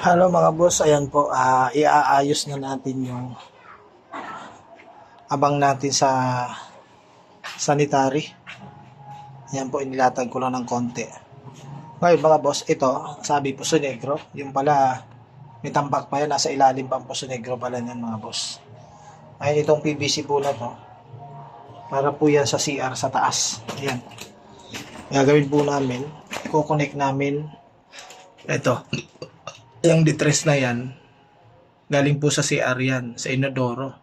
Hello mga boss, ayan po, iaayos na natin yung abang natin sa sanitary. Ayan po, inilatag ko lang ng konti. Ngayon mga boss, ito, sabi Puso Negro, yung pala may tambak pa yan, nasa ilalim pa ang Puso Negro pala yan mga boss. Ayan itong PVC po na to, para po yan sa CR sa taas. Ayan, gagawin po namin, i-connect namin ito. Yung detress na yan, galing po sa CR yan, sa inodoro.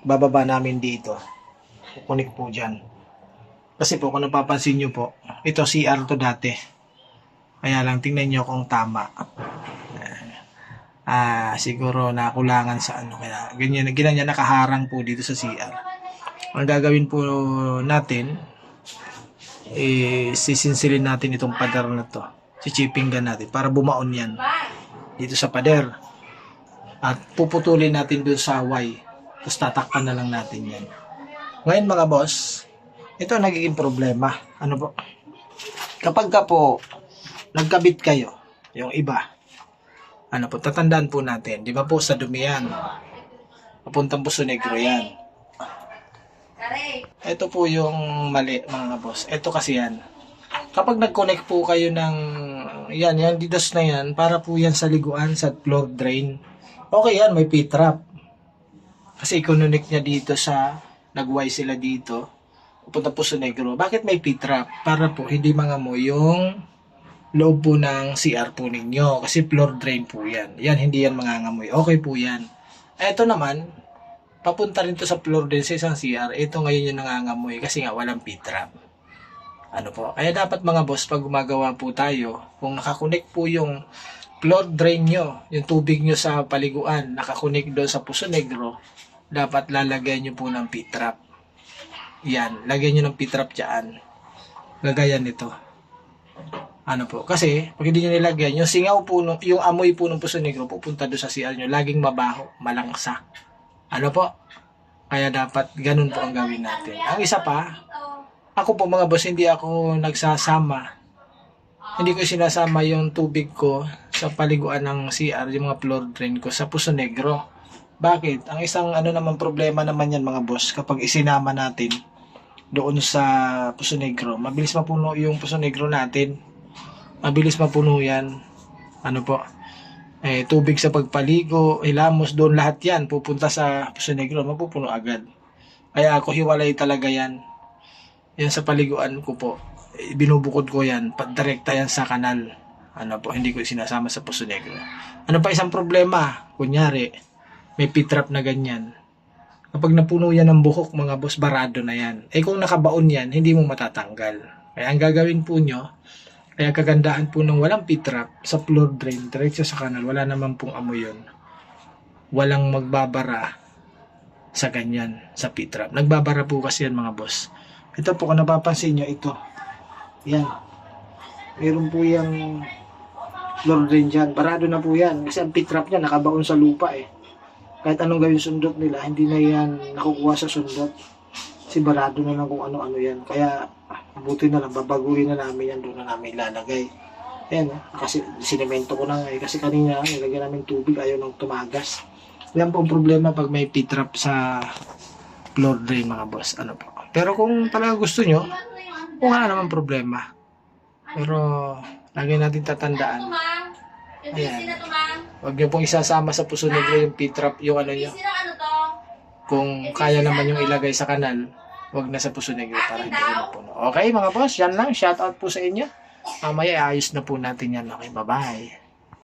Bababa namin dito. Kukunik po dyan. Kasi po, kung napapansin nyo po, ito CR to dati. Kaya lang, tingnan nyo kung tama. Siguro nakulangan sa ano. Kaya ganyan nakaharang po dito sa CR. Ang gagawin po natin, sisinsilin natin itong pader na to. Chichipingan natin para bumaon yan dito sa pader at puputulin natin dun sa Y, tapos tatakpan na lang natin yan. Ngayon mga boss, ito nagiging problema. Ano po, kapag ka po nagkabit kayo, yung iba, ano po, tatandaan po natin, di ba po sa dumiyan papuntang Puso Negro yan. Ito po yung mali mga boss. Ito kasi yan, kapag nag-connect po kayo ng yan didos na yan, para po yan sa liguan, sa floor drain. Okay yan, may P-trap. Kasi i-connect niya dito sa, nag-Y sila dito, pupunta Puso Negro. Bakit may P-trap? Para po hindi mangamoy yung loob po ng CR po ninyo. Kasi floor drain po yan. Yan, hindi yan mangangamoy. Okay po yan. Ito naman, papunta rin to sa floor drain sa isang CR. Ito ngayon yung nangangamoy kasi nga walang P-trap. Ano po? Kaya dapat mga boss, pag gumagawa po tayo, kung nakakonect po yung floor drain nyo, yung tubig nyo sa paliguan, nakakonect doon sa Puso Negro, dapat lalagyan nyo po ng P-trap. Yan, lagyan nyo ng P-trap dyan. Gagayan nito. Ano po? Kasi, pag hindi nyo nilagyan, yung singaw po, yung amoy po ng Puso Negro, pupunta doon sa CR nyo, laging mabaho, malangsa. Ano po? Kaya dapat ganun po ang gawin natin. Ang isa pa, ako po mga boss, hindi ako nagsasama. Hindi ko sinasama yung tubig ko sa paliguan ng CR, yung mga floor drain ko sa Puso Negro. Bakit? Ang isang naman problema naman yan mga boss, kapag isinama natin doon sa Puso Negro, mabilis mapuno yung Puso Negro natin. Mabilis mapuno yan. Ano po? Tubig sa pagpaligo, hilamos, doon lahat yan pupunta sa Puso Negro, mapupuno agad. Kaya ako hiwalay talaga yan. Yan sa paliguan ko po, binubukod ko yan, direkta yan sa kanal. Ano po, hindi ko sinasama sa Puso Negro. Ano pa isang problema? Kunyari, may P-trap na ganyan. Kapag napuno yan ng buhok, mga boss, barado na yan. Kung nakabaon yan, hindi mo matatanggal. Kaya ang gagawin po nyo, kaya kagandahan po ng walang P-trap sa floor drain, direkta sa kanal, wala naman pong amoy yun. Walang magbabara sa ganyan, sa P-trap. Nagbabara po kasi yan mga boss. Ito po, kung napapansin nyo, ito. Yan. Meron po yung floor drain dyan. Barado na po yan. Kasi ang P-trap niya, nakabaon sa lupa eh. Kahit anong gawin sundot nila, hindi na yan nakukuha sa sundot. Kasi barado na lang kung ano-ano yan. Kaya, buti na lang, babaguhin na namin yan, doon na namin ilalagay. Ayan, kasi sinemento ko na nga eh. Kasi kanina, nilagyan namin tubig, ayaw nang tumagas. Yan po ang problema pag may P-trap sa floor drain mga boss. Ano po? Pero kung talaga gusto nyo, wala naman problema. Pero, lagi natin tatandaan. Ayan. Huwag nyo pong isasama sa Puso Negro yung P-trap, yung ano nyo. Kung kaya naman yung ilagay sa kanal, huwag na sa Puso Negro para hindi mapuno. Okay mga boss, yan lang. Shout out po sa inyo. Mamaya ayos na po natin yan. Okay, bye-bye.